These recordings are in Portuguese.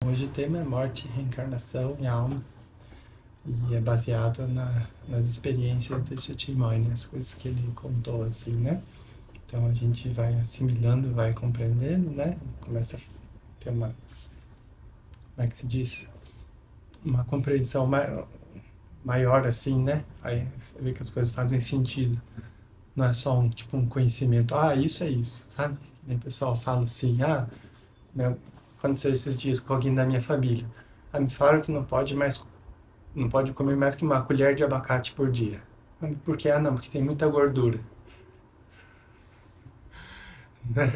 Hoje o tema é morte, reencarnação e alma. E é baseado nas experiências do Chichimoi, né? As coisas que ele contou, assim, né? Então a gente vai assimilando, vai compreendendo, né? Começa a ter uma, como é que se diz? Uma compreensão maior, assim, né? Aí você vê que as coisas fazem sentido. Não é só um conhecimento, isso é isso, sabe? Nem o pessoal fala assim, né? Aconteceu esses dias com alguém da minha família. Me falaram que não pode comer mais que uma colher de abacate por dia. Por quê? Não, porque tem muita gordura. Né?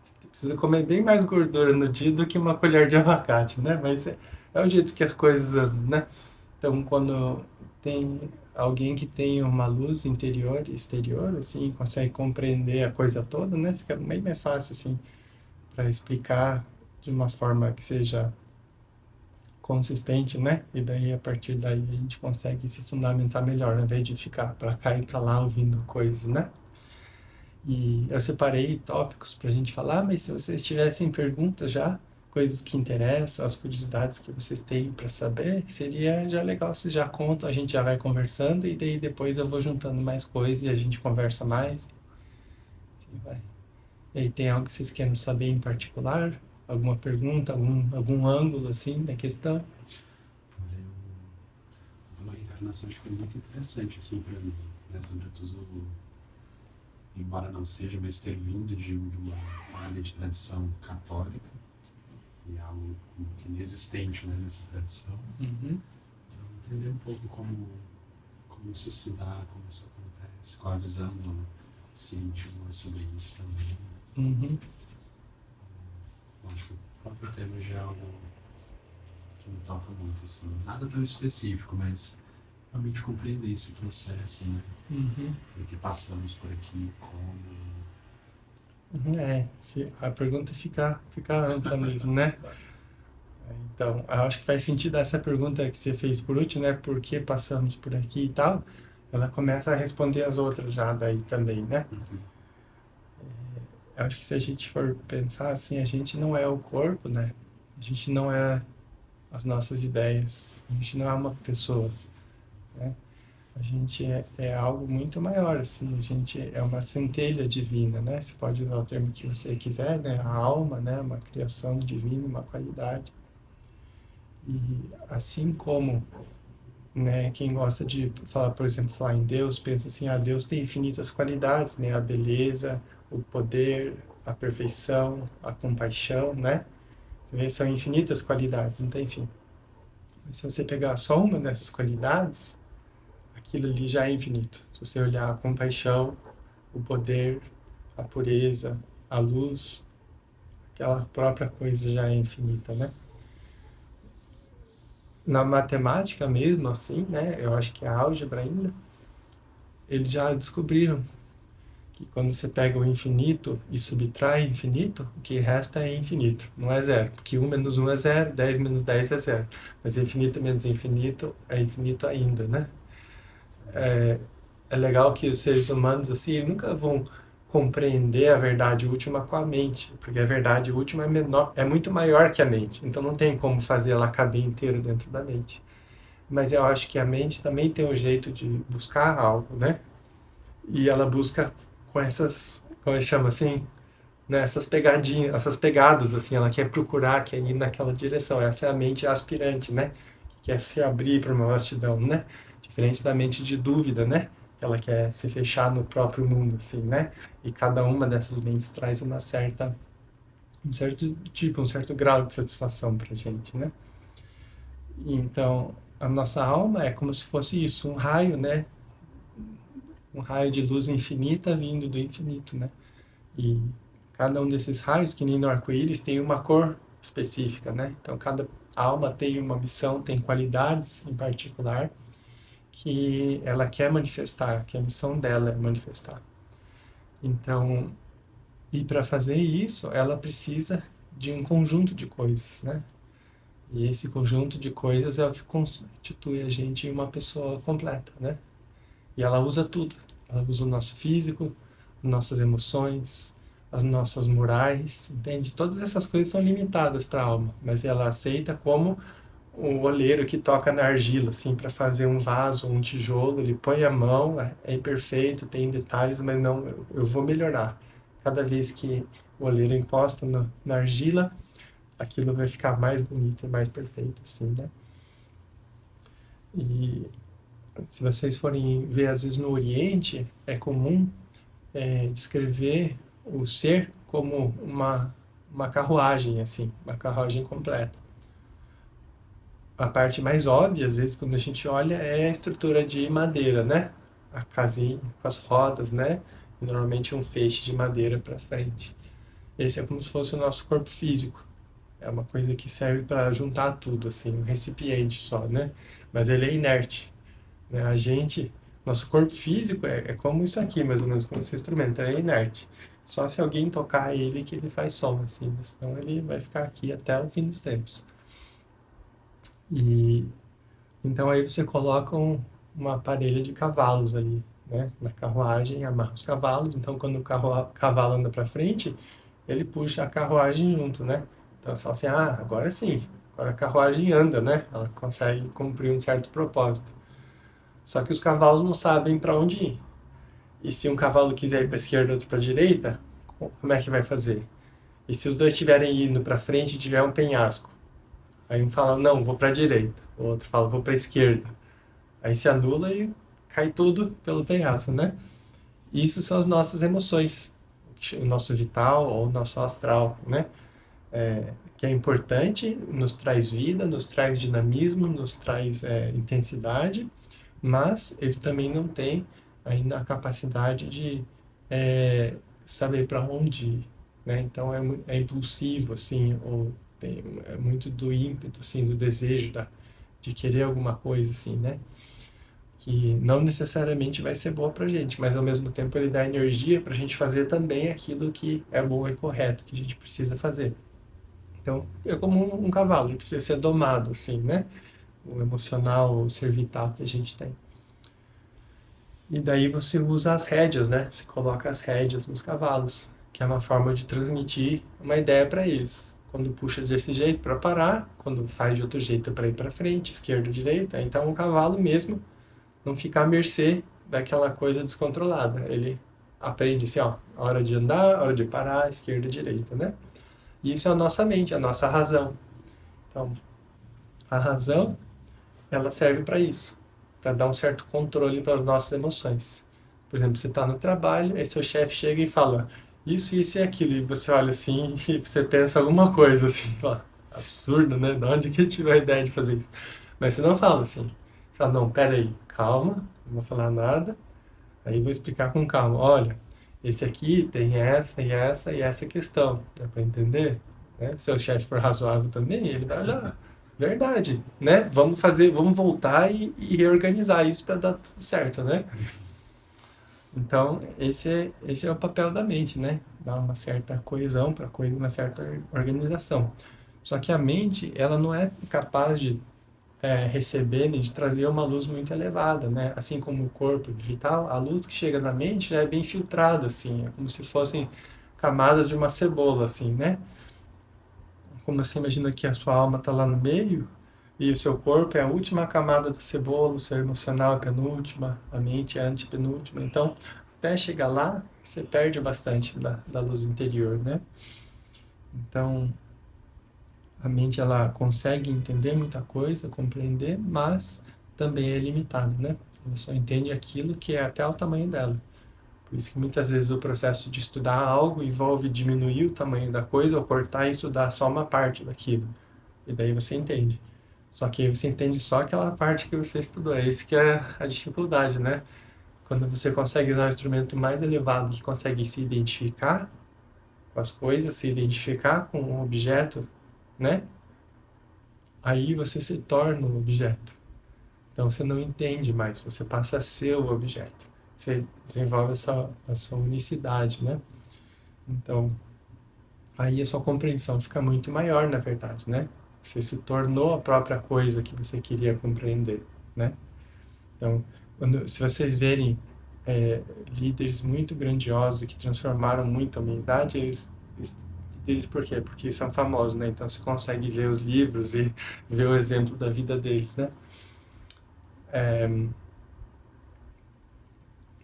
Você precisa comer bem mais gordura no dia do que uma colher de abacate, né? Mas é o jeito que as coisas andam, né? Então, quando tem alguém que tem uma luz interior e exterior, assim, consegue compreender a coisa toda, né? Fica bem mais fácil, assim, para explicar de uma forma que seja consistente, né? E daí, a partir daí, a gente consegue se fundamentar melhor, ao invés de ficar para cá e para lá ouvindo coisas, né? E eu separei tópicos para a gente falar, mas se vocês tivessem perguntas já, coisas que interessam, as curiosidades que vocês têm para saber, seria já legal, vocês já contam, a gente já vai conversando e daí depois eu vou juntando mais coisas e a gente conversa mais. Assim vai. E aí tem algo que vocês querem saber em particular? Alguma pergunta, algum ângulo assim da questão? Olha, uma reencarnação acho que foi muito interessante assim para mim, né? Sobretudo, embora não seja, mas ter vindo de uma família de tradição católica, e algo que inexistente, né, nessa tradição. Uhum. Então, entender um pouco como isso se dá, como isso acontece, qual a visão científica sobre isso também. Uhum. Acho que o próprio tema já é algo que me toca muito, assim. Nada tão específico, mas realmente compreender esse processo, né? Uhum. Porque passamos por aqui, como... A pergunta fica ampla mesmo, né? Então, eu acho que faz sentido essa pergunta que você fez por último, né? Por que passamos por aqui e tal? Ela começa a responder as outras já daí também, né? Uhum. Eu acho que se a gente for pensar assim, a gente não é o corpo, né? A gente não é as nossas ideias, a gente não é uma pessoa, né? A gente é algo muito maior, assim, a gente é uma centelha divina, né? Você pode usar o termo que você quiser, né? A alma, né? Uma criação divina, uma qualidade. E assim como, né, quem gosta de falar, por exemplo, falar em Deus, pensa assim, Deus tem infinitas qualidades, né? A beleza, o poder, a perfeição, a compaixão, né? Você vê, são infinitas qualidades, não tem fim. Mas se você pegar só uma dessas qualidades, aquilo ali já é infinito. Se você olhar a compaixão, o poder, a pureza, a luz, aquela própria coisa já é infinita, né? Na matemática mesmo, assim, né? Eu acho que a álgebra ainda, eles já descobriram que quando você pega o infinito e subtrai infinito, o que resta é infinito, não é zero. Porque 1 menos 1 é zero, 10 menos 10 é zero. Mas infinito menos infinito é infinito ainda, né? É, é legal que os seres humanos, assim, nunca vão compreender a verdade última com a mente, porque a verdade última é menor, é muito maior que a mente. Então não tem como fazer ela caber inteira dentro da mente. Mas eu acho que a mente também tem um jeito de buscar algo, né? E ela busca com essas, como eu chamo assim, né, essas pegadinhas, essas pegadas, assim, ela quer procurar, quer ir naquela direção. Essa é a mente aspirante, né? Que quer se abrir para uma vastidão, né? Diferente da mente de dúvida, né? Que ela quer se fechar no próprio mundo, assim, né? E cada uma dessas mentes traz um certo tipo, um certo grau de satisfação para gente, né? E então, a nossa alma é como se fosse isso, um raio, né? Um raio de luz infinita vindo do infinito, né? E cada um desses raios, que nem no arco-íris, tem uma cor específica, né? Então, cada alma tem uma missão, tem qualidades em particular que ela quer manifestar, que a missão dela é manifestar. Então, e para fazer isso, ela precisa de um conjunto de coisas, né? E esse conjunto de coisas é o que constitui a gente em uma pessoa completa, né? E ela usa tudo. Ela usa o nosso físico, nossas emoções, as nossas morais, entende? Todas essas coisas são limitadas para a alma, mas ela aceita como o oleiro que toca na argila, assim, para fazer um vaso, um tijolo, ele põe a mão, é imperfeito, tem detalhes, mas não, eu vou melhorar. Cada vez que o oleiro encosta na argila, aquilo vai ficar mais bonito e mais perfeito, assim, né? E se vocês forem ver, às vezes no Oriente, é comum descrever o ser como uma carruagem, assim, uma carruagem completa. A parte mais óbvia, às vezes, quando a gente olha, é a estrutura de madeira, né? A casinha com as rodas, né? E normalmente um feixe de madeira para frente. Esse é como se fosse o nosso corpo físico. É uma coisa que serve para juntar tudo, assim, um recipiente só, né? Mas ele é inerte, né? A gente, nosso corpo físico é como isso aqui, mais ou menos, como esse instrumento, ele é inerte. Só se alguém tocar ele que ele faz som, assim, senão ele vai ficar aqui até o fim dos tempos. E então aí você coloca uma parelha de cavalos ali, né? Na carruagem, amarra os cavalos. Então quando cavalo anda para frente, ele puxa a carruagem junto, né? Então você fala assim, ah, agora sim, agora a carruagem anda, né? Ela consegue cumprir um certo propósito. Só que os cavalos não sabem para onde ir. E se um cavalo quiser ir para a esquerda e outro para a direita, como é que vai fazer? E se os dois estiverem indo para frente e tiver um penhasco? Aí um fala, não, vou para a direita. O outro fala, vou para a esquerda. Aí se anula e cai tudo pelo penhasco, né? E isso são as nossas emoções, o nosso vital ou o nosso astral, né? Que é importante, nos traz vida, nos traz dinamismo, nos traz intensidade, mas ele também não tem ainda a capacidade de saber para onde ir, né? Então é impulsivo, assim, ou é muito do ímpeto, assim, do desejo de querer alguma coisa, assim, né? Que não necessariamente vai ser boa pra gente, mas ao mesmo tempo ele dá energia pra gente fazer também aquilo que é bom e correto, que a gente precisa fazer. Então, é como um cavalo, ele precisa ser domado, assim, né? O emocional, o ser vital que a gente tem. E daí você usa as rédeas, né? Você coloca as rédeas nos cavalos, que é uma forma de transmitir uma ideia para eles. Quando puxa desse jeito para parar, quando faz de outro jeito para ir para frente, esquerda, direita. Então o cavalo mesmo não fica à mercê daquela coisa descontrolada. Ele aprende assim, ó, hora de andar, hora de parar, esquerda, direita, né? E isso é a nossa mente, a nossa razão. Então, a razão, ela serve para isso, para dar um certo controle para as nossas emoções. Por exemplo, você está no trabalho, aí seu chefe chega e fala isso e aquilo, e você olha assim e você pensa alguma coisa assim, fala, absurdo, né? De onde que eu tive a ideia de fazer isso? Mas você não fala assim. Você fala, não, peraí, calma, não vou falar nada, aí vou explicar com calma. Olha, esse aqui tem essa e essa e essa questão, dá para entender? Né? Se o chefe for razoável também, ele vai olhar, verdade, né? Vamos fazer, vamos voltar e reorganizar isso para dar tudo certo, né? Então, esse é o papel da mente, né? Dar uma certa coesão para a coisa, uma certa organização. Só que a mente, ela não é capaz de receber nem de trazer uma luz muito elevada, né? Assim como o corpo vital, a luz que chega na mente já é bem filtrada, assim, é como se fossem camadas de uma cebola, assim, né? Como você imagina que a sua alma está lá no meio e o seu corpo é a última camada da cebola, o seu emocional é a penúltima, a mente é a antepenúltima. Então, até chegar lá, você perde bastante da luz interior, né? Então, a mente ela consegue entender muita coisa, compreender, mas também é limitada, né? Ela só entende aquilo que é até o tamanho dela. Por isso que muitas vezes o processo de estudar algo envolve diminuir o tamanho da coisa ou cortar e estudar só uma parte daquilo. E daí você entende. Só que aí você entende só aquela parte que você estudou. É isso que é a dificuldade, né? Quando você consegue usar um instrumento mais elevado que consegue se identificar com as coisas, se identificar com o objeto, né? Aí você se torna um objeto. Então você não entende mais, você passa a ser o objeto. Você desenvolve a sua unicidade, né? Então, aí a sua compreensão fica muito maior, na verdade, né? Você se tornou a própria coisa que você queria compreender, né? Então, se vocês verem líderes muito grandiosos e que transformaram muito a humanidade, líderes por quê? Porque são famosos, né? Então você consegue ler os livros e ver o exemplo da vida deles, né?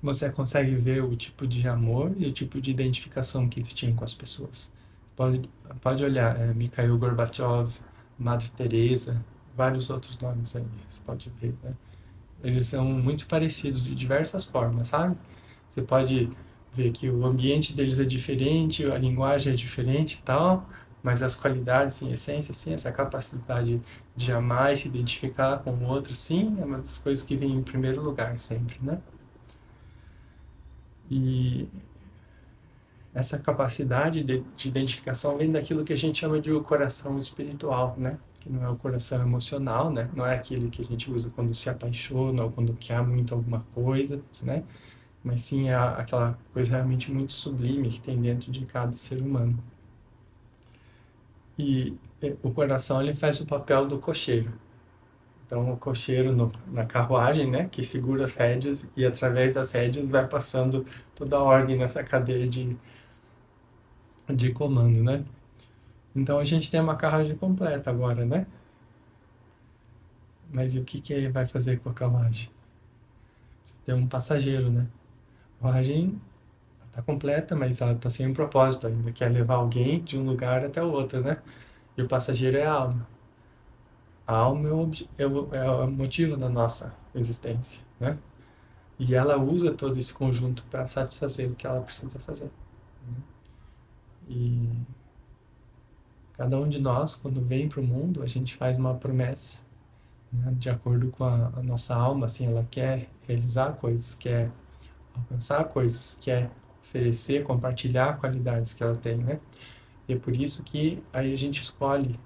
Você consegue ver o tipo de amor e o tipo de identificação que eles tinham com as pessoas. Pode, pode olhar, Mikhail Gorbachev, Madre Teresa, vários outros nomes aí, você pode ver, né? Eles são muito parecidos de diversas formas, sabe? Você pode ver que o ambiente deles é diferente, a linguagem é diferente e tal, mas as qualidades, em essência, sim, essa capacidade de amar e se identificar com o outro, sim, é uma das coisas que vem em primeiro lugar sempre, né? E essa capacidade de identificação vem daquilo que a gente chama de o coração espiritual, né? Que não é o coração emocional, né? Não é aquele que a gente usa quando se apaixona ou quando quer muito alguma coisa, né? Mas sim aquela coisa realmente muito sublime que tem dentro de cada ser humano. E o coração, ele faz o papel do cocheiro. Então, o cocheiro na carruagem, né, que segura as rédeas e através das rédeas vai passando toda a ordem nessa cadeia de comando, né? Então, a gente tem uma carruagem completa agora, né? Mas e o que que vai fazer com a carruagem? Precisa ter um passageiro, né? A carruagem está completa, mas ela está sem um propósito ainda, que é levar alguém de um lugar até o outro, né? E o passageiro é a alma. A alma é o motivo da nossa existência, né? E ela usa todo esse conjunto para satisfazer o que ela precisa fazer. Né? E cada um de nós, quando vem para o mundo, a gente faz uma promessa, né? De acordo com a nossa alma, assim, ela quer realizar coisas, quer alcançar coisas, quer oferecer, compartilhar qualidades que ela tem, né? E é por isso que aí a gente escolhe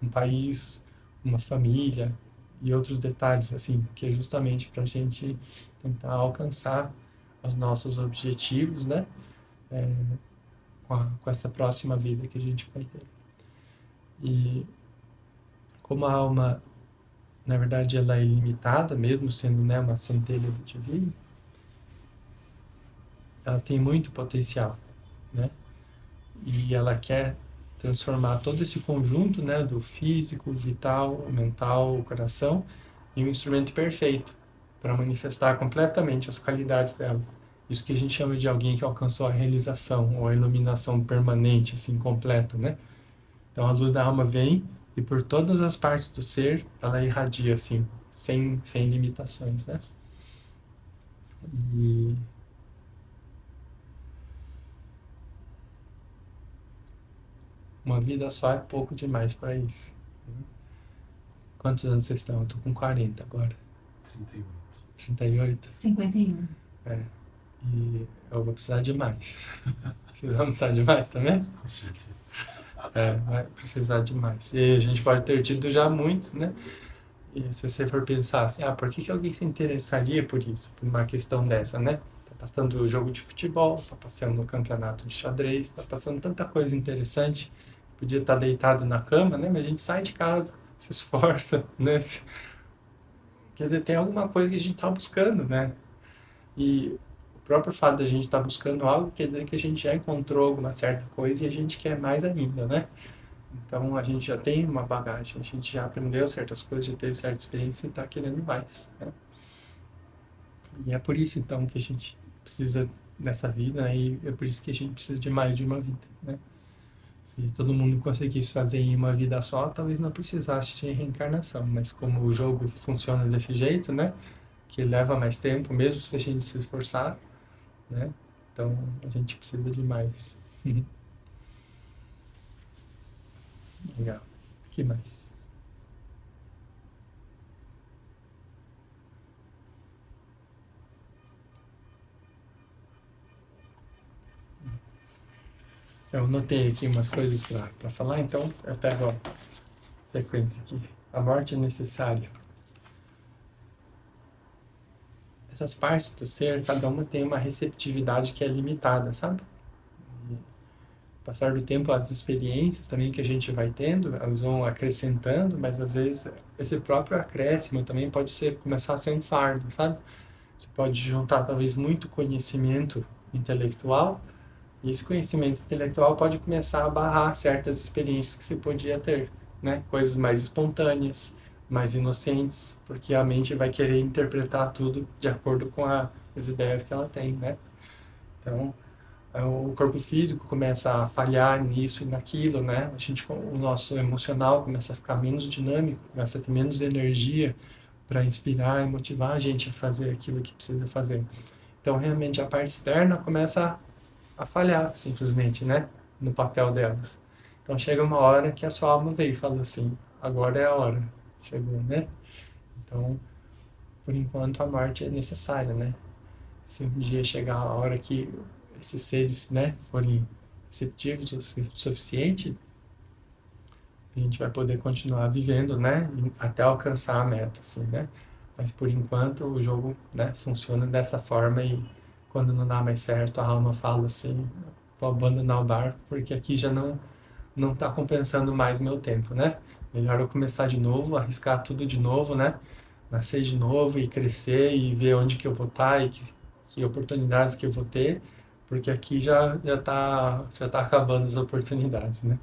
um país, uma família e outros detalhes, assim, que é justamente para a gente tentar alcançar os nossos objetivos, né? Com essa próxima vida que a gente vai ter. E como a alma, na verdade, ela é ilimitada, mesmo sendo, né, uma centelha do divino, ela tem muito potencial, né? E ela quer transformar todo esse conjunto, né, do físico, vital, mental, o coração, em um instrumento perfeito para manifestar completamente as qualidades dela. Isso que a gente chama de alguém que alcançou a realização ou a iluminação permanente, assim, completa, né? Então a luz da alma vem e por todas as partes do ser ela irradia, assim, sem limitações, né? E uma vida só é pouco demais para isso. Quantos anos vocês estão? Eu tô com 40 agora. 38. 38? 51. E eu vou precisar de mais. Vocês vão precisar de mais também? Com certeza. Vai precisar de mais. E a gente pode ter tido já muitos, né? E se você for pensar assim, por que alguém se interessaria por isso? Por uma questão dessa, né? Tá passando o jogo de futebol, tá passando o campeonato de xadrez, tá passando tanta coisa interessante. Podia estar deitado na cama, né? Mas a gente sai de casa, se esforça, né? Quer dizer, tem alguma coisa que a gente tá buscando, né? E o próprio fato da gente estar buscando algo quer dizer que a gente já encontrou alguma certa coisa e a gente quer mais ainda, né? Então a gente já tem uma bagagem, a gente já aprendeu certas coisas, já teve certa experiência e está querendo mais, né? E é por isso então que a gente precisa dessa vida, né? E é por isso que a gente precisa de mais de uma vida, né? Se todo mundo conseguisse fazer em uma vida só, talvez não precisasse de reencarnação, mas como o jogo funciona desse jeito, né? Que leva mais tempo, mesmo se a gente se esforçar, né? Então a gente precisa de mais. Legal. O que mais? Eu anotei aqui umas coisas para falar, então eu pego a sequência aqui. A morte é necessária. Essas partes do ser, cada uma tem uma receptividade que é limitada, sabe? E, passar do tempo, as experiências também que a gente vai tendo, elas vão acrescentando, mas às vezes esse próprio acréscimo também pode começar a ser um fardo, sabe? Você pode juntar talvez muito conhecimento intelectual, e esse conhecimento intelectual pode começar a barrar certas experiências que você podia ter, né? Coisas mais espontâneas, mais inocentes, porque a mente vai querer interpretar tudo de acordo com as ideias que ela tem, né? Então, o corpo físico começa a falhar nisso e naquilo, né? O nosso emocional começa a ficar menos dinâmico, começa a ter menos energia para inspirar e motivar a gente a fazer aquilo que precisa fazer. Então, realmente, a parte externa começa a falhar, simplesmente, né? No papel delas. Então, chega uma hora que a sua alma veio e fala assim: agora é a hora. Chegou, né? Então, por enquanto, a morte é necessária, né? Se um dia chegar a hora que esses seres, né, forem receptivos o suficiente, a gente vai poder continuar vivendo, né, até alcançar a meta, assim, né? Mas por enquanto o jogo, né, funciona dessa forma e quando não dá mais certo, a alma fala assim, vou abandonar o barco porque aqui já não está compensando mais meu tempo, né? Melhor eu começar de novo, arriscar tudo de novo, né? Nascer de novo e crescer e ver onde que eu vou estar e que oportunidades que eu vou ter, porque aqui já tá acabando as oportunidades, né?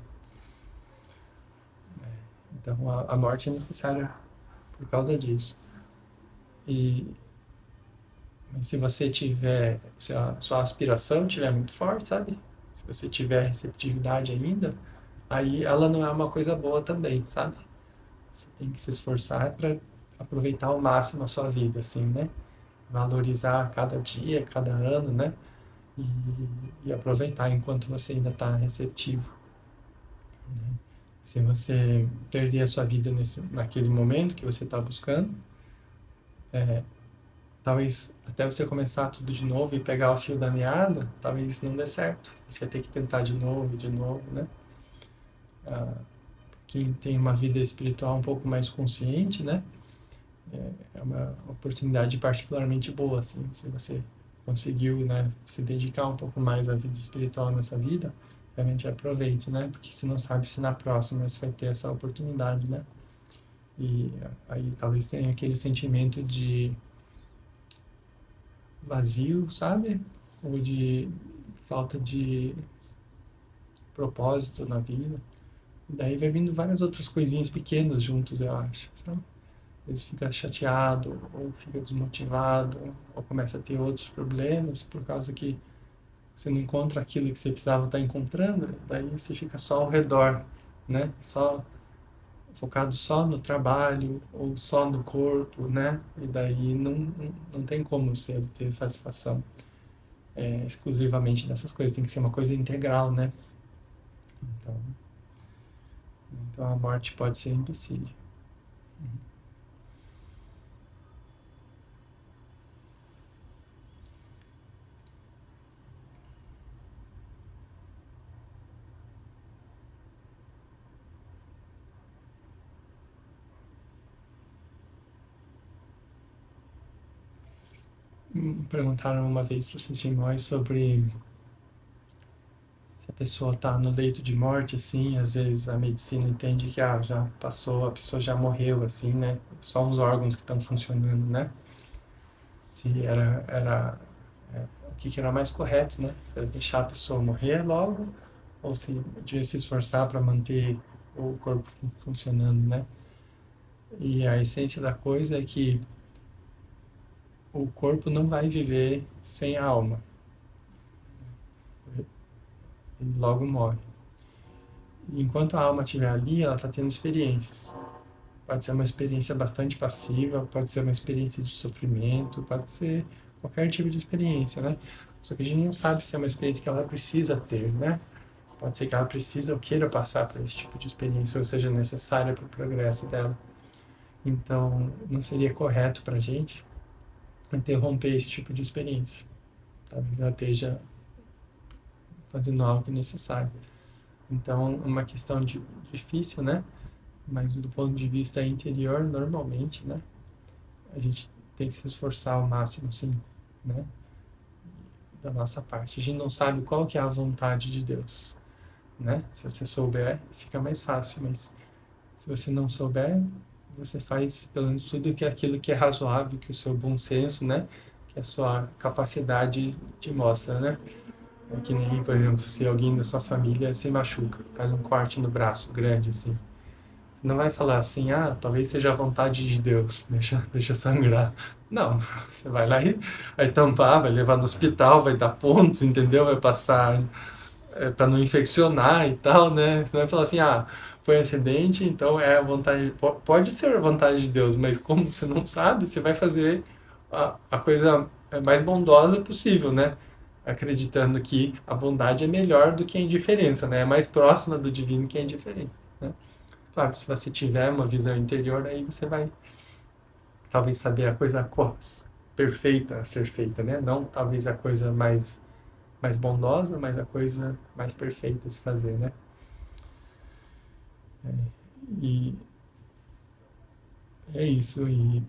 Então a morte é necessária por causa disso. E mas se você tiver, se a sua aspiração tiver muito forte, sabe? Se você tiver receptividade ainda, aí ela não é uma coisa boa também, sabe? Você tem que se esforçar para aproveitar ao máximo a sua vida, assim, né? Valorizar cada dia, cada ano, né? E, e aproveitar enquanto você ainda está receptivo, né? Se você perder a sua vida naquele momento que você está buscando, é, talvez até você começar tudo de novo e pegar o fio da meada, talvez não dê certo. Você vai ter que tentar de novo, né? Ah, quem tem uma vida espiritual um pouco mais consciente, né? É uma oportunidade particularmente boa, assim, se você conseguiu, né, se dedicar um pouco mais à vida espiritual nessa vida, realmente aproveite, né? Porque você não sabe se na próxima você vai ter essa oportunidade, né? E aí talvez tenha aquele sentimento de vazio, sabe? Ou de falta de propósito na vida. E daí vai vindo várias outras coisinhas pequenas juntos, eu acho, sabe? Eles ficam chateado ou fica desmotivado ou começa a ter outros problemas por causa que você não encontra aquilo que você precisava estar encontrando, daí você fica só ao redor, né? Só focado só no trabalho ou só no corpo, né? E daí não tem como você ter satisfação exclusivamente dessas coisas, tem que ser uma coisa integral, né? Então, então a morte pode ser empecilho. Perguntaram uma vez para o Simões sobre se a pessoa está no leito de morte, assim, às vezes a medicina entende que já passou, a pessoa já morreu, assim, né? Só os órgãos que estão funcionando, né? Se o que era mais correto, né? Se deixar a pessoa morrer logo ou se devia se esforçar para manter o corpo funcionando, né? E a essência da coisa é que o corpo não vai viver sem a alma. Ele logo morre. E enquanto a alma estiver ali, ela está tendo experiências. Pode ser uma experiência bastante passiva, pode ser uma experiência de sofrimento, pode ser qualquer tipo de experiência, né? Só que a gente não sabe se é uma experiência que ela precisa ter, né? Pode ser que ela precisa ou queira passar por esse tipo de experiência, ou seja necessária para o progresso dela. Então, não seria correto para a gente interromper esse tipo de experiência. Talvez ela esteja fazendo algo necessário. Então, uma questão difícil, né? Mas do ponto de vista interior, normalmente, né? A gente tem que se esforçar ao máximo, sim, né? Da nossa parte. A gente não sabe qual que é a vontade de Deus, né? Se você souber, fica mais fácil, mas se você não souber, você faz pelo menos tudo que é aquilo que é razoável, que o seu bom senso, né? que a sua capacidade te mostra, né? É que nem, por exemplo, se alguém da sua família se machuca, faz um corte no braço grande, assim. Você não vai falar assim, ah, talvez seja a vontade de Deus, deixa sangrar. Não, você vai lá e vai tampar, vai levar no hospital, vai dar pontos, entendeu? Vai passar para não infeccionar e tal, né? Você não vai falar assim, ah, foi um acidente, então é a vontade, pode ser a vontade de Deus, mas como você não sabe, você vai fazer a coisa mais bondosa possível, né? Acreditando que a bondade é melhor do que a indiferença, né? É mais próxima do divino que a indiferença, né? Claro, se você tiver uma visão interior, aí você vai talvez saber a coisa perfeita a ser feita, né? Não talvez a coisa mais bondosa, mas a coisa mais perfeita a se fazer, né? E é isso. E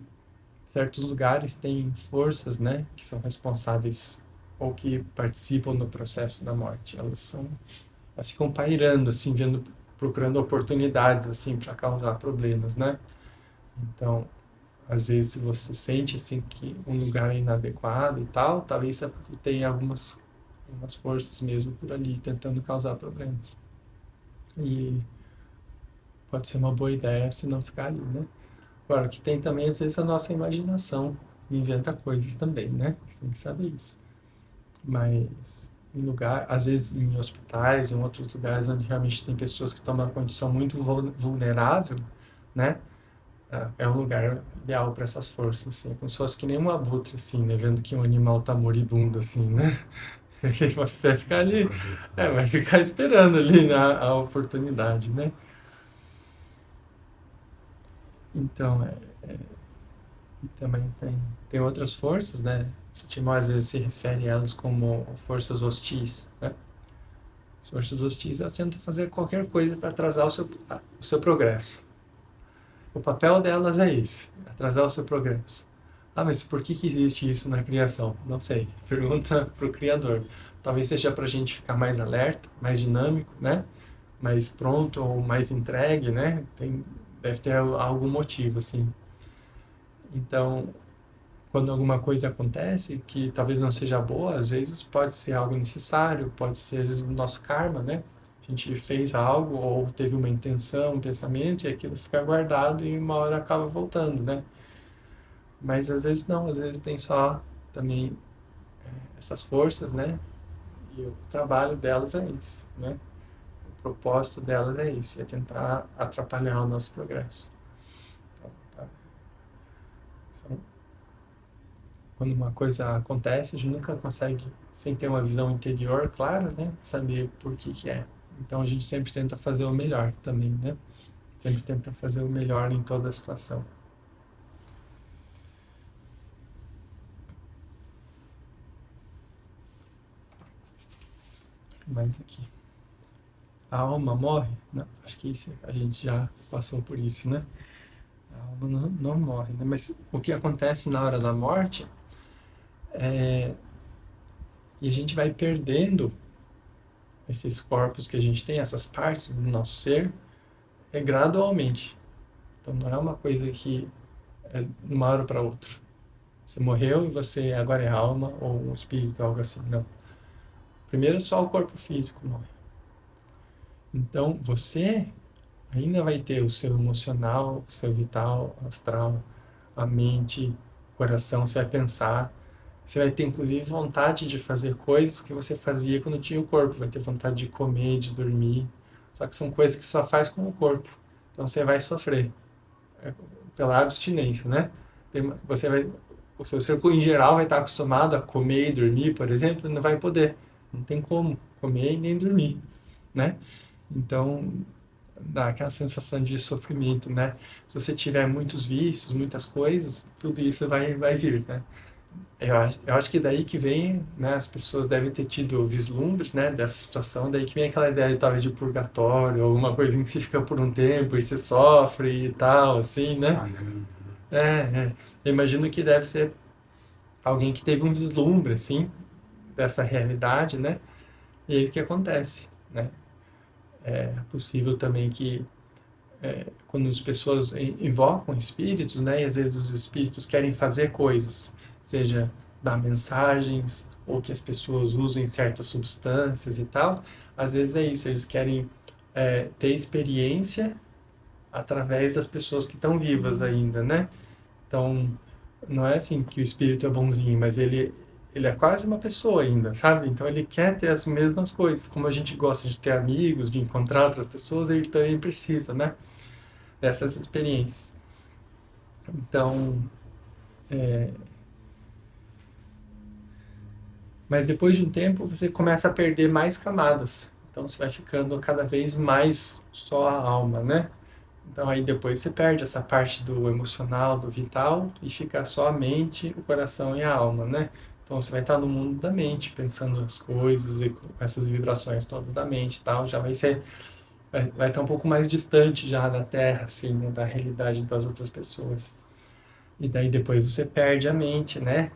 certos lugares têm forças, né? Que são responsáveis ou que participam no processo da morte. Elas ficam pairando, assim, procurando oportunidades, assim, para causar problemas, né? Então, às vezes você sente assim que um lugar é inadequado e tal, talvez é porque tem algumas forças mesmo por ali tentando causar problemas. E pode ser uma boa ideia se não ficar ali, né? Agora, o que tem também, às vezes, a nossa imaginação inventa coisas também, né? Você tem que saber isso. Mas às vezes em hospitais, em outros lugares onde realmente tem pessoas que estão numa condição muito vulnerável, né? É um lugar ideal para essas forças, assim, como se fosse que nem um abutre, assim, né? Vendo que um animal tá moribundo, assim, né? Ele vai ficar Se ali, aproveitar. vai ficar esperando ali a oportunidade, né? Então, e também tem outras forças, né? Timó às vezes se refere a elas como forças hostis, né? As forças hostis, elas tentam fazer qualquer coisa para atrasar o seu progresso. O papel delas é esse, atrasar o seu progresso. Ah, mas por que existe isso na criação? Não sei. Pergunta para o Criador. Talvez seja para a gente ficar mais alerta, mais dinâmico, né? Mais pronto ou mais entregue, né? Deve ter algum motivo, assim. Então, quando alguma coisa acontece que talvez não seja boa, às vezes pode ser algo necessário, pode ser às vezes o nosso karma, né? A gente fez algo ou teve uma intenção, um pensamento e aquilo fica guardado e uma hora acaba voltando, né? Mas às vezes não, às vezes tem só também essas forças, né? E o trabalho delas é esse, né? O propósito delas é esse, é tentar atrapalhar o nosso progresso. Então, tá? São quando uma coisa acontece, a gente nunca consegue, sem ter uma visão interior clara, né, saber por que é. Então a gente sempre tenta fazer o melhor também, né? Sempre tenta fazer o melhor em toda a situação. Mas aqui. A alma morre? Não, acho que isso, a gente já passou por isso, né? A alma não morre, né? Mas o que acontece na hora da morte é... E a gente vai perdendo esses corpos que a gente tem, essas partes do nosso ser, gradualmente. Então não é uma coisa que é de uma hora para outra. Você morreu e você agora é alma ou um espírito, algo assim. Não. Primeiro só o corpo físico morre. Então você ainda vai ter o seu emocional, o seu vital, astral, a mente, o coração, você vai pensar. Você vai ter inclusive vontade de fazer coisas que você fazia quando tinha o corpo. Vai ter vontade de comer, de dormir. Só que são coisas que só faz com o corpo. Então você vai sofrer pela abstinência, né? Você vai, o seu corpo em geral vai estar acostumado a comer e dormir, por exemplo, não vai poder. Não tem como comer e nem dormir, né? Então dá aquela sensação de sofrimento, né? Se você tiver muitos vícios, muitas coisas, tudo isso vai vir, né? Eu acho que daí que vem, né, as pessoas devem ter tido vislumbres, né, dessa situação, daí que vem aquela ideia talvez de purgatório, alguma coisa em que você fica por um tempo e você sofre e tal, assim, né? Pagando, né? Eu imagino que deve ser alguém que teve um vislumbre, assim, dessa realidade, né? E aí o que acontece, né? É possível também que quando as pessoas invocam espíritos, né, e às vezes os espíritos querem fazer coisas, seja dar mensagens ou que as pessoas usem certas substâncias e tal. Às vezes é isso, eles querem ter experiência através das pessoas que estão vivas ainda, né? Então, não é assim que o espírito é bonzinho, mas ele é quase uma pessoa ainda, sabe? Então ele quer ter as mesmas coisas. Como a gente gosta de ter amigos, de encontrar outras pessoas, ele também precisa, né? Dessas experiências. Então, mas depois de um tempo você começa a perder mais camadas. Então você vai ficando cada vez mais só a alma, né? Então aí depois você perde essa parte do emocional, do vital e fica só a mente, o coração e a alma, né? Então você vai estar no mundo da mente, pensando as coisas e com essas vibrações todas da mente e tal, já vai estar um pouco mais distante já da Terra, assim, né? Da realidade das outras pessoas. E daí depois você perde a mente, né?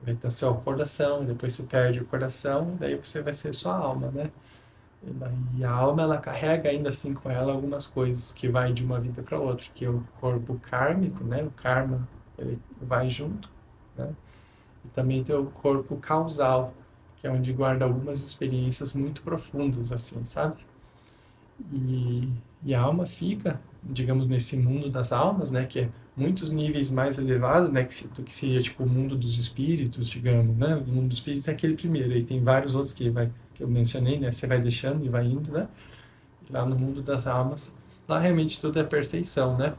Vai ter só o coração, depois você perde o coração, daí você vai ser só a alma, né? E daí a alma ela carrega ainda assim com ela algumas coisas que vai de uma vida para outra, que é o corpo kármico, né? O karma, ele vai junto, né? E também tem o corpo causal, que é onde guarda algumas experiências muito profundas assim, sabe? E, e a alma fica, digamos, nesse mundo das almas, né? Que é muitos níveis mais elevado, né? Do que seria tipo o mundo dos espíritos, digamos, né? O mundo dos espíritos é aquele primeiro, aí tem vários outros que eu mencionei, né? Você vai deixando e vai indo, né? Lá no mundo das almas, lá realmente tudo é perfeição, né?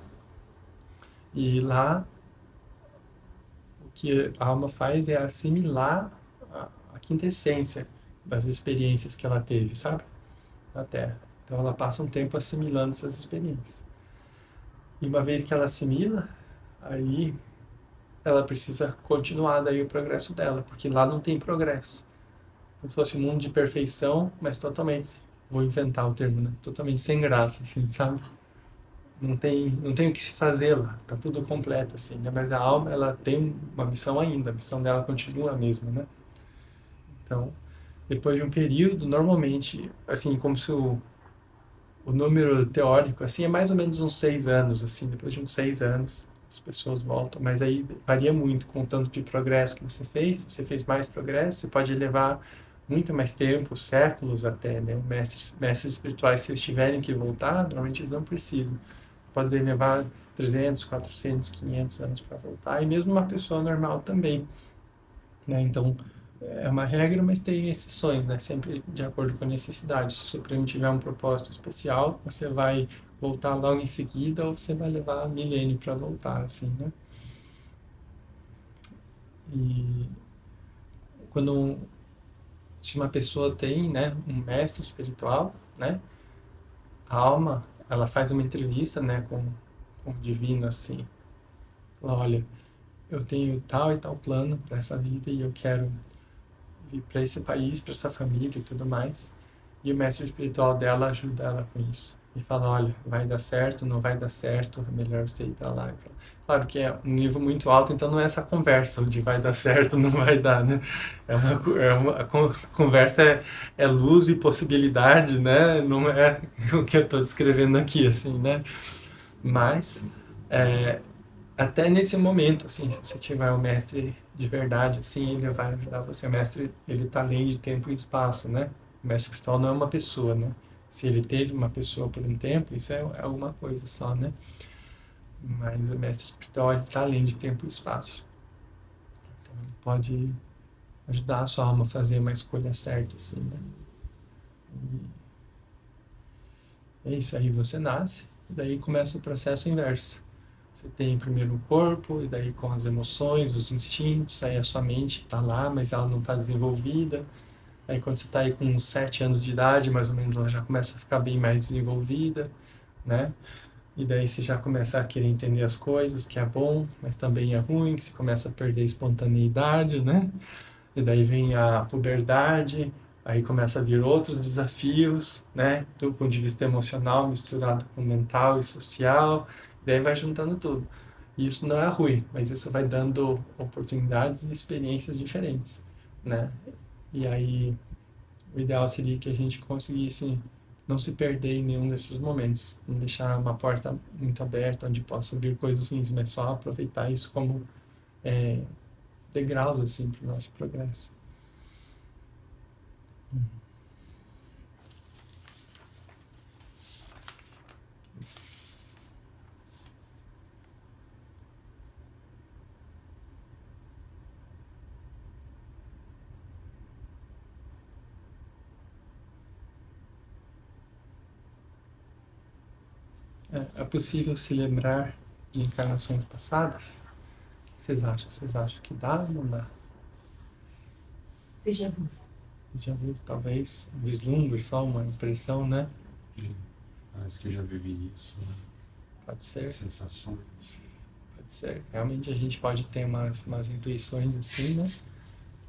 E lá o que a alma faz é assimilar a quintessência das experiências que ela teve, sabe? Na Terra. Então ela passa um tempo assimilando essas experiências. E uma vez que ela assimila, aí ela precisa continuar daí o progresso dela, porque lá não tem progresso. Como se fosse um mundo de perfeição, mas totalmente, vou inventar o termo, né? Totalmente sem graça, assim, sabe? Não tem o que se fazer lá, tá tudo completo, assim, né? Mas a alma, ela tem uma missão ainda, a missão dela continua a mesma, né? Então, depois de um período, normalmente, assim, como se o número teórico, assim, é mais ou menos uns 6 anos, assim, depois de uns 6 anos, as pessoas voltam, mas aí varia muito com o tanto de progresso que você fez mais progresso, você pode levar muito mais tempo, séculos até, né? Mestres espirituais, se eles tiverem que voltar, normalmente eles não precisam. Podem levar 300, 400, 500 anos para voltar, e mesmo uma pessoa normal também, né? Então, é uma regra, mas tem exceções, né? Sempre de acordo com a necessidade. Se o Supremo tiver um propósito especial, você vai voltar logo em seguida ou você vai levar milênio para voltar, assim, né? E quando se uma pessoa tem, né, um mestre espiritual, né, a alma, ela faz uma entrevista, né, com o divino, assim, fala, olha, eu tenho tal e tal plano para essa vida e eu quero vir para esse país, para essa família e tudo mais. E o mestre espiritual dela ajuda ela com isso. E fala, olha, vai dar certo, não vai dar certo, é melhor você ir para lá. Claro que é um nível muito alto, então não é essa conversa de vai dar certo, não vai dar, né? A conversa é luz e possibilidade, né? Não é o que eu estou descrevendo aqui, assim, né? Mas é, até nesse momento, assim, se você tiver um mestre de verdade, assim, ele vai ajudar você. O mestre, ele está além de tempo e espaço, né? O mestre espiritual não é uma pessoa, né? Se ele teve uma pessoa por um tempo, isso é alguma coisa só, né? Mas o mestre espiritual, ele está além de tempo e espaço. Então, ele pode ajudar a sua alma a fazer uma escolha certa, assim, né? E é isso aí, você nasce, e daí começa o processo inverso. Você tem primeiro o corpo, e daí com as emoções, os instintos, aí a sua mente está lá, mas ela não está desenvolvida. Aí quando você está aí com uns 7 anos de idade, mais ou menos, ela já começa a ficar bem mais desenvolvida, né? E daí você já começa a querer entender as coisas, que é bom, mas também é ruim, que você começa a perder a espontaneidade, né? E daí vem a puberdade, aí começa a vir outros desafios, né? Do ponto de vista emocional, misturado com mental e social, daí vai juntando tudo. E isso não é ruim, mas isso vai dando oportunidades e experiências diferentes, né? E aí o ideal seria que a gente conseguisse não se perder em nenhum desses momentos, não deixar uma porta muito aberta onde possam vir coisas ruins, mas só aproveitar isso como degraus assim para o nosso progresso. É possível se lembrar de encarnações passadas? O que vocês acham? Vocês acham que dá ou não dá? Déjà vu. Já viu, talvez vislumbre, só uma impressão, né? Parece que eu já vivi isso, né? Pode ser, Sensações. pode ser. Realmente a gente pode ter umas intuições assim, né?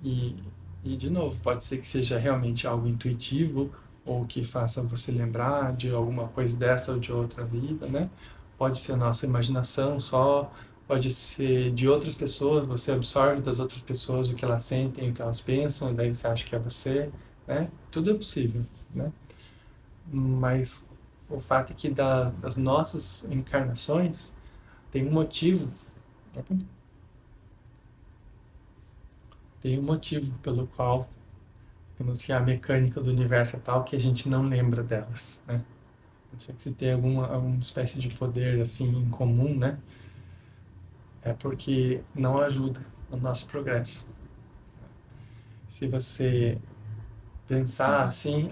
E de novo, pode ser que seja realmente algo intuitivo ou que faça você lembrar de alguma coisa dessa ou de outra vida, né? Pode ser a nossa imaginação só, pode ser de outras pessoas, você absorve das outras pessoas o que elas sentem, o que elas pensam, daí você acha que é você, né? Tudo é possível, né? Mas o fato é que das nossas encarnações tem um motivo, tem um motivo pelo qual, digamos que a mecânica do universo é tal que a gente não lembra delas, né? Não sei que se tem alguma espécie de poder assim em comum, né? É porque não ajuda no nosso progresso. Se você pensar assim,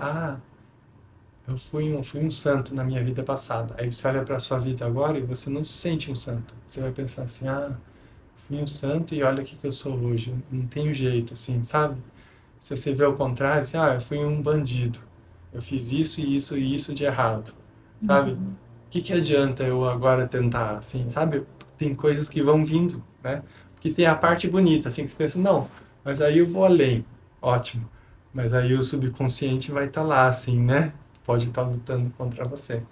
eu fui um santo na minha vida passada. Aí você olha para a sua vida agora e você não se sente um santo. Você vai pensar assim, fui um santo e olha o que eu sou hoje. Não tenho jeito, assim, sabe? Se você vê ao contrário, assim, eu fui um bandido. Eu fiz isso e isso e isso de errado, sabe? O que adianta eu agora tentar, assim, sabe? Tem coisas que vão vindo, né? Porque tem a parte bonita, assim, que você pensa, não, mas aí eu vou além. Ótimo. Mas aí o subconsciente vai estar lá, assim, né? Pode estar lutando contra você.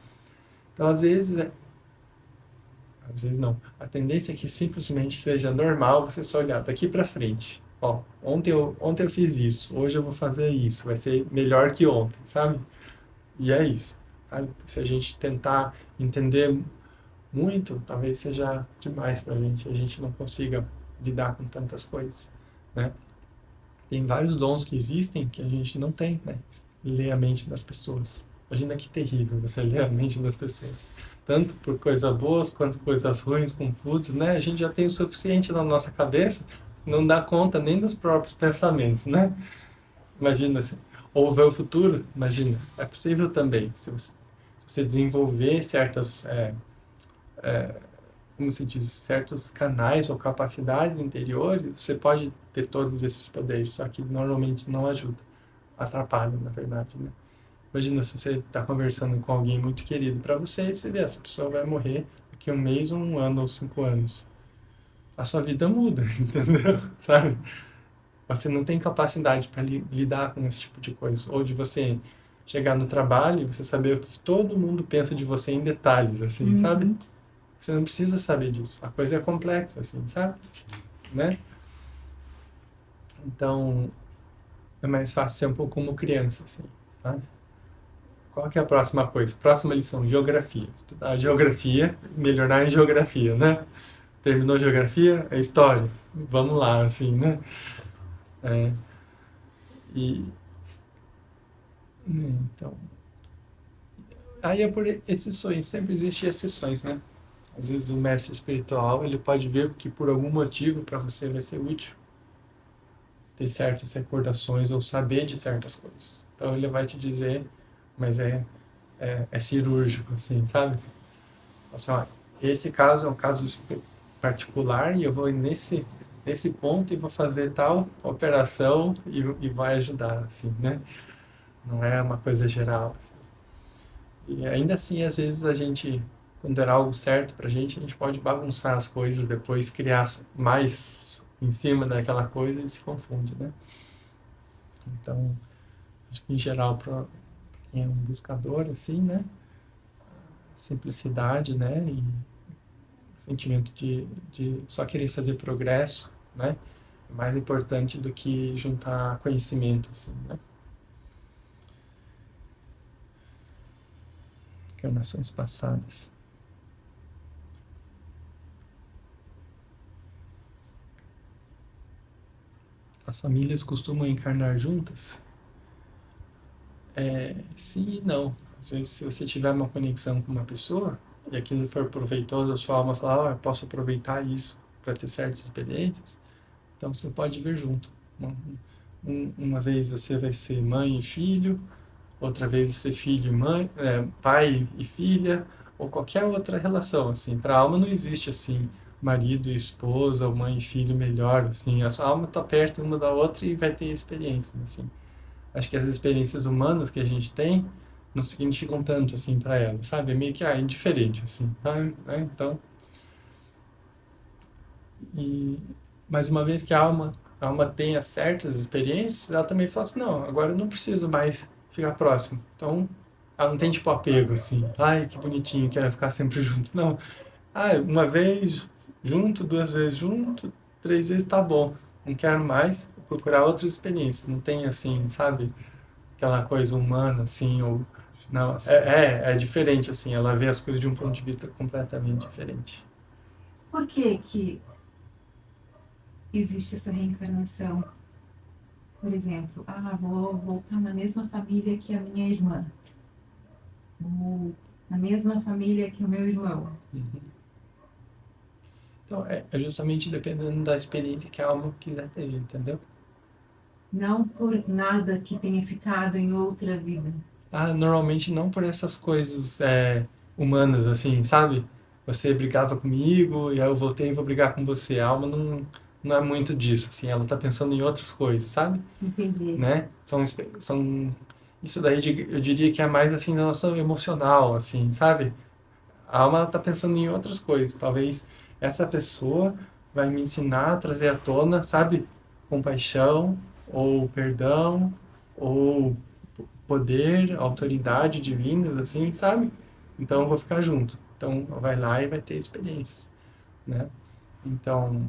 Então, às vezes não. A tendência é que simplesmente seja normal você só olhar daqui para frente. Ó, ontem eu fiz isso, hoje eu vou fazer isso, vai ser melhor que ontem, sabe? E é isso. Sabe? Se a gente tentar entender muito, talvez seja demais para a gente não consiga lidar com tantas coisas, né? Tem vários dons que existem que a gente não tem, né? Ler a mente das pessoas. Imagina que terrível você ler a mente das pessoas. Tanto por coisas boas quanto coisas ruins, confusas, né? A gente já tem o suficiente na nossa cabeça, não dá conta nem dos próprios pensamentos, né? Imagina assim. Ou ver o futuro, imagina. É possível também. Se você desenvolver certas, como se diz, certos canais ou capacidades interiores, você pode ter todos esses poderes, só que normalmente não ajuda, atrapalha, na verdade, né? Imagina se você está conversando com alguém muito querido para você e você vê, essa pessoa vai morrer daqui a um mês, ou um ano, ou 5 anos. A sua vida muda, entendeu? Sabe? Você não tem capacidade para lidar com esse tipo de coisa. Ou de você chegar no trabalho e você saber o que todo mundo pensa de você em detalhes, assim, sabe? Você não precisa saber disso. A coisa é complexa, assim, sabe? Né? Então, é mais fácil ser um pouco como criança, assim, tá? Qual que é a próxima coisa? Próxima lição, geografia. Estudar geografia, melhorar em geografia, né? Terminou geografia, é história. Vamos lá, assim, né? É, e, então, aí é por exceções, sempre existem exceções, né? Às vezes o mestre espiritual, ele pode ver que por algum motivo para você vai ser útil ter certas recordações ou saber de certas coisas. Então ele vai te dizer, mas é cirúrgico, assim, sabe? Assim, ó, esse caso é um caso particular e eu vou nesse ponto e vou fazer tal operação e vai ajudar, assim, né? Não é uma coisa geral, assim. E ainda assim, às vezes a gente, quando era algo certo pra gente, a gente pode bagunçar as coisas, depois criar mais em cima daquela coisa e se confunde, né? Então, acho que em geral, para quem é um buscador, assim, né? Simplicidade, né? E sentimento de só querer fazer progresso, né? É mais importante do que juntar conhecimento, assim, né? Encarnações passadas. as famílias costumam encarnar juntas? Sim e não. Às vezes, se você tiver uma conexão com uma pessoa e aquilo for proveitoso, a sua alma falar, eu posso aproveitar isso para ter certas experiências, então você pode vir junto. Uma vez você vai ser mãe e filho, outra vez ser filho e mãe, pai e filha, ou qualquer outra relação, assim. Para a alma não existe, assim, marido e esposa, ou mãe e filho melhor, assim. A sua alma está perto uma da outra e vai ter experiência, assim. Acho que as experiências humanas que a gente tem não significam tanto, assim, para ela, sabe? É meio que, indiferente, assim, né? Então, e, mas uma vez que a alma tenha certas experiências, ela também fala assim, não, agora eu não preciso mais ficar próximo. Então, ela não tem tipo apego, assim, ai, que bonitinho, quero ficar sempre junto. Não, uma vez junto, duas vezes junto, três vezes tá bom. Não quero mais, vou procurar outras experiências. Não tem assim, sabe, aquela coisa humana, assim, ou... Não, é diferente, assim, ela vê as coisas de um ponto de vista completamente diferente. Por que que existe essa reencarnação? Por exemplo, vou voltar na mesma família que a minha irmã. Ou na mesma família que o meu irmão. Uhum. Então, é justamente dependendo da experiência que a alma quiser ter, entendeu? Não por nada que tenha ficado em outra vida. Normalmente não por essas coisas humanas, assim, sabe? Você brigava comigo e aí eu voltei e vou brigar com você. A alma não é muito disso, assim, ela tá pensando em outras coisas, sabe? Entendi. Né? Isso daí eu diria que é mais assim, da nossa emocional, assim, sabe? A alma ela tá pensando em outras coisas. Talvez essa pessoa vai me ensinar a trazer à tona, sabe? Compaixão, ou perdão, ou poder, autoridade divinas, assim, sabe? Então eu vou ficar junto. Então vai lá e vai ter experiências, né? Então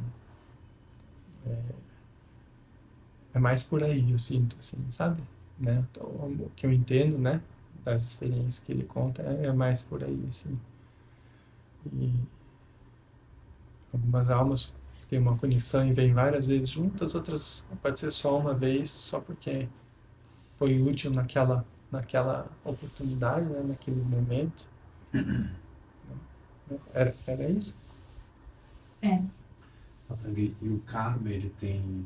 é mais por aí, eu sinto, assim, sabe? Né? Então, o que eu entendo, né? Das experiências que ele conta é mais por aí, assim. E algumas almas têm uma conexão e vêm várias vezes juntas, outras pode ser só uma vez, só porque foi útil naquela oportunidade, né? Naquele momento. Era isso? É. E o karma, ele tem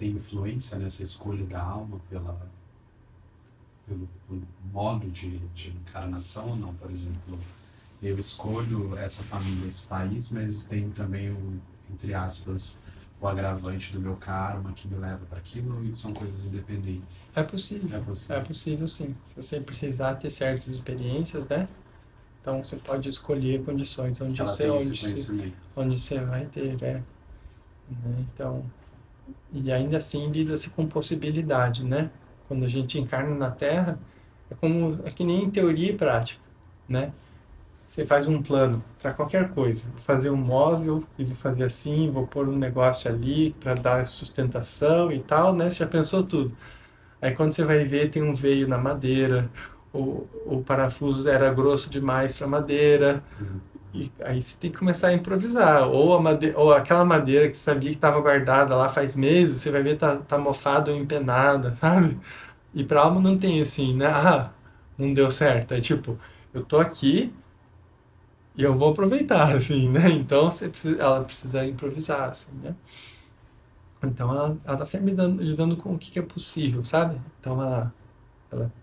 influência nessa escolha da alma pelo modo de encarnação ou não? Por exemplo, eu escolho essa família, esse país, mas tem também entre aspas, o agravante do meu karma que me leva para aquilo, e são coisas independentes. É possível. É possível. É possível, sim. Se você precisar ter certas experiências, né? Então você pode escolher condições onde Ela você, tem onde esse você, conhecimento. onde você vai ter, né? Então, e ainda assim lida-se com possibilidade, né? Quando a gente encarna na Terra, é que nem em teoria e prática, né? Você faz um plano para qualquer coisa. Vou fazer um móvel e vou fazer assim, vou pôr um negócio ali para dar sustentação e tal, né? Você já pensou tudo. Aí quando você vai ver, tem um veio na madeira, o parafuso era grosso demais para madeira, e aí você tem que começar a improvisar. Ou aquela madeira que você sabia que estava guardada lá faz meses, você vai ver tá mofada ou empenada, sabe? E para alma não tem assim, né? Não deu certo. É tipo, eu tô aqui e eu vou aproveitar, assim, né? Então ela precisa improvisar, assim, né? Então ela tá sempre lidando com o que é possível, sabe? Então ela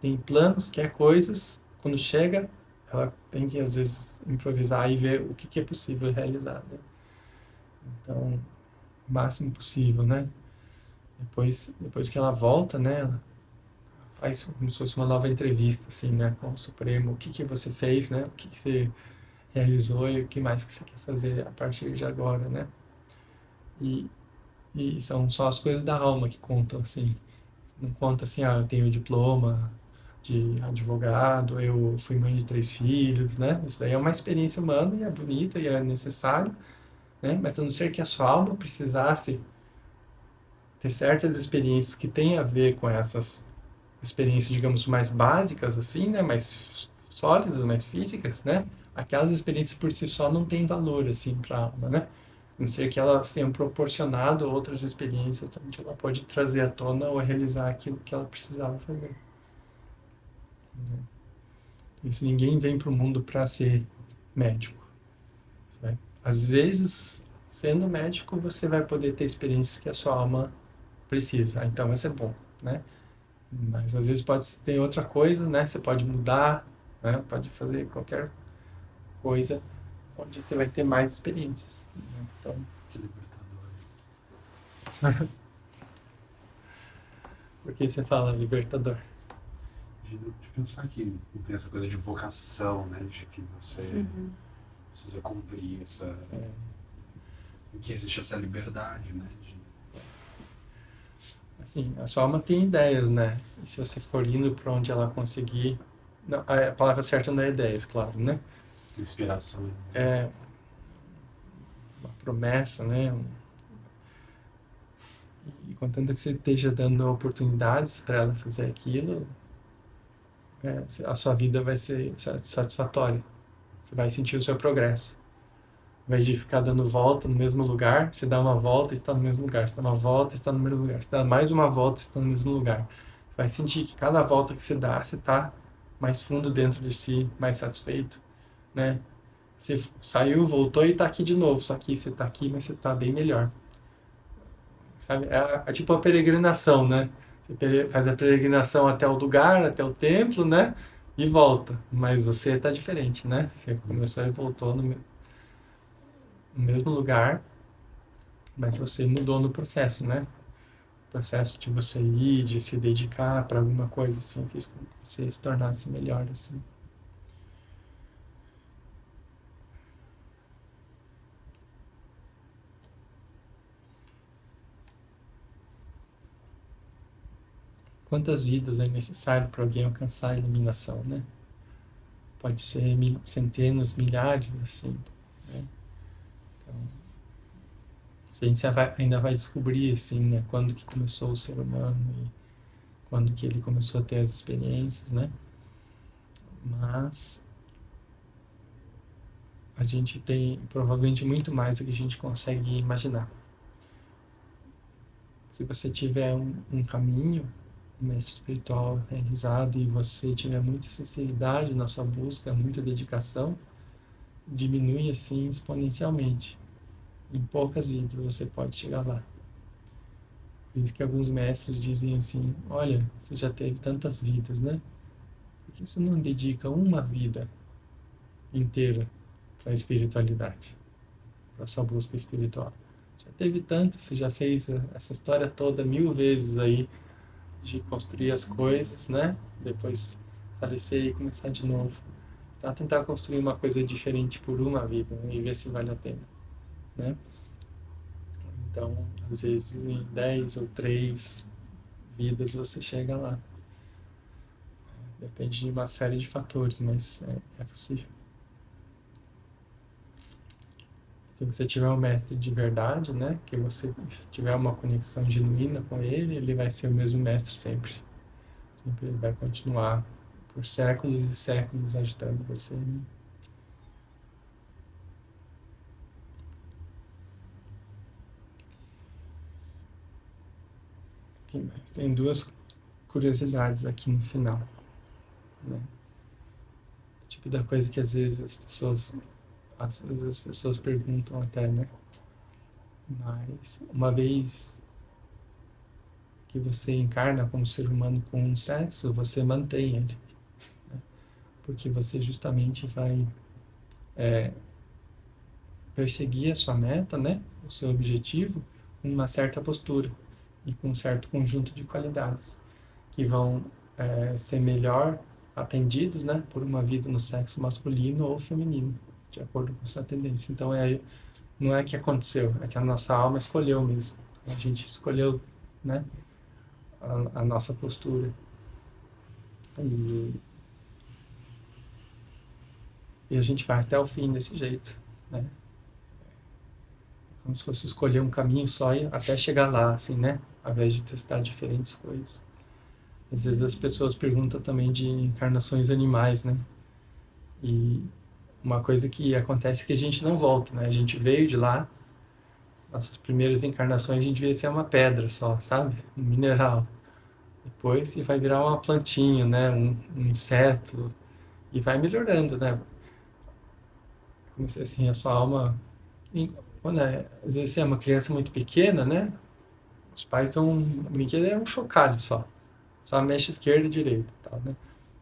tem planos, quer coisas, quando chega, ela tem que às vezes improvisar e ver o que é possível realizar, né? Então, o máximo possível, né? Depois que ela volta, né? Ela faz como se fosse uma nova entrevista, assim, né? Com o Supremo, o que você fez, né? O que você realizou e o que mais que você quer fazer a partir de agora, né? E, e são só as coisas da alma que contam, assim. Não conta assim, eu tenho diploma de advogado, eu fui mãe de 3 filhos, né? Isso daí é uma experiência humana e é bonita e é necessário, né? Mas a não ser que a sua alma precisasse ter certas experiências que têm a ver com essas experiências, digamos, mais básicas, assim, né? Mais sólidas, mais físicas, né? Aquelas experiências por si só não têm valor, assim, para a alma, né? A não ser que elas tenham proporcionado outras experiências onde ela pode trazer à tona ou realizar aquilo que ela precisava fazer. Né? Por isso ninguém vem para o mundo para ser médico. Sabe? Às vezes, sendo médico, você vai poder ter experiências que a sua alma precisa. Então vai ser bom, né? Mas às vezes pode ter outra coisa, né? Você pode mudar, né? Pode fazer qualquer coisa onde você vai ter mais experiências. Né? Então, Que libertadores. por que você fala libertador? De pensar que não tem essa coisa de vocação, né? De que você precisa cumprir essa. É, Que existe essa liberdade, né? assim, a sua alma tem ideias, né? E se você for indo para onde ela conseguir, não, a palavra certa não é ideias, claro, né? Inspirações. É uma promessa, né? E contanto que você esteja dando oportunidades para ela fazer aquilo, a sua vida vai ser satisfatória. Você vai sentir o seu progresso. Ao invés de ficar dando volta no mesmo lugar, você dá uma volta e está no mesmo lugar. Você dá uma volta e está no mesmo lugar. Você dá mais uma volta e está no mesmo lugar. Você vai sentir que cada volta que você dá, você está mais fundo dentro de si, mais satisfeito, né? Você saiu, voltou e está aqui de novo. Só que você está aqui, mas você está bem melhor. Sabe? É tipo a peregrinação, né? Você faz a peregrinação até o lugar, até o templo, né? E volta. Mas você está diferente, né? Você começou e voltou no mesmo lugar, mas você mudou no processo, né? O processo de você ir, de se dedicar para alguma coisa assim, fez com que você se tornasse melhor, assim. Quantas vidas é necessário para alguém alcançar a iluminação, né? Pode ser centenas, milhares, assim, né? Então, a ciência ainda vai descobrir, assim, né? Quando que começou o ser humano e quando que ele começou a ter as experiências, né? Mas a gente tem provavelmente muito mais do que a gente consegue imaginar. Se você tiver um caminho, um mestre espiritual realizado e você tiver muita sinceridade na sua busca, muita dedicação, diminui assim exponencialmente. Em poucas vidas você pode chegar lá. Por isso que alguns mestres dizem assim, olha, você já teve tantas vidas, né? Por que você não dedica uma vida inteira para a espiritualidade, para a sua busca espiritual? Já teve tantas, você já fez essa história toda 1000 vezes aí, de construir as coisas, né? Depois falecer e começar de novo. Tá? Tentar construir uma coisa diferente por uma vida, né? E ver se vale a pena, né? Então, às vezes em 10 ou 3 vidas você chega lá. Depende de uma série de fatores, mas é possível. Se você tiver um mestre de verdade, né, que você tiver uma conexão genuína com ele, ele vai ser o mesmo mestre sempre. Sempre ele vai continuar por séculos e séculos ajudando você. Né? Tem duas curiosidades aqui no final. Né? O tipo da coisa que às vezes as pessoas perguntam até, né? Mas uma vez que você encarna como ser humano com um sexo, você mantém ele. Né? Porque você justamente vai perseguir a sua meta, né? O seu objetivo, com uma certa postura e com um certo conjunto de qualidades que vão ser melhor atendidos, né? Por uma vida no sexo masculino ou feminino, de acordo com sua tendência. Então, não é que aconteceu, é que a nossa alma escolheu mesmo. A gente escolheu, né? A nossa postura. E a gente vai até o fim desse jeito, né? Como se fosse escolher um caminho só e até chegar lá, assim, né? Ao invés de testar diferentes coisas. Às vezes as pessoas perguntam também de encarnações animais, né? E uma coisa que acontece é que a gente não volta, né? A gente veio de lá Nossas primeiras encarnações a gente devia ser uma pedra só, sabe? Um mineral. Depois você vai virar uma plantinha, né? Um inseto. E vai melhorando, né? Como se assim, a sua alma. Quando às vezes você é uma criança muito pequena, né? Os pais dão um brinquedo, é um chocalho só. Só mexe esquerda e direita e tal, né?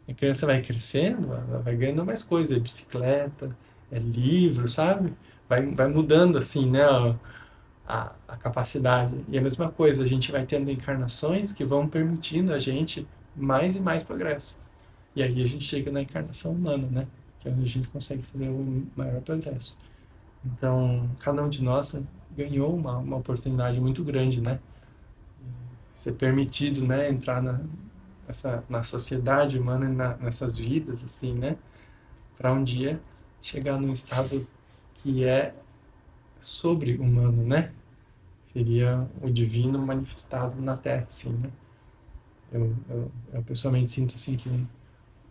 A criança vai crescendo, ela vai ganhando mais coisas, é bicicleta, é livro, sabe? Vai mudando assim, né? A capacidade. E a mesma coisa, a gente vai tendo encarnações que vão permitindo a gente mais e mais progresso. E aí a gente chega na encarnação humana, né? Que é onde a gente consegue fazer o maior progresso. Então, cada um de nós ganhou uma oportunidade muito grande, né? Ser permitido, né? Entrar na sociedade humana, nessas vidas, assim, né? Para um dia chegar num estado que é sobre-humano, né? Seria o divino manifestado na Terra, assim, né? Eu pessoalmente sinto, assim, que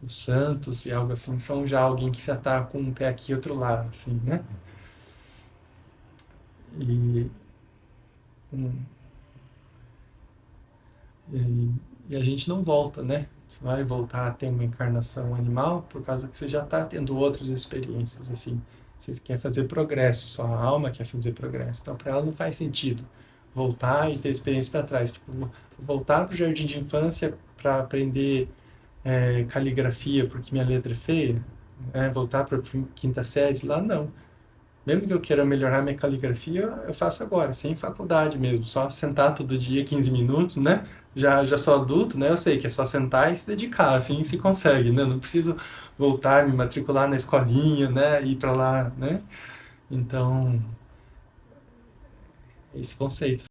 os santos e algo assim são já alguém que já está com um pé aqui e outro lá, assim, né? E, um, e a gente não volta, né? Você vai voltar a ter uma encarnação animal por causa que você já está tendo outras experiências, assim. Você quer fazer progresso, sua alma quer fazer progresso. Então, para ela não faz sentido voltar e ter experiência para trás. Tipo, voltar para o jardim de infância para aprender caligrafia porque minha letra é feia, voltar para a quinta série, lá não. Mesmo que eu queira melhorar minha caligrafia, eu faço agora, sem faculdade mesmo, só sentar todo dia 15 minutos, né? Já sou adulto, né? Eu sei que é só sentar e se dedicar, assim se consegue, né? Não preciso voltar, me matricular na escolinha, né? Ir para lá, né? Então, esse conceito.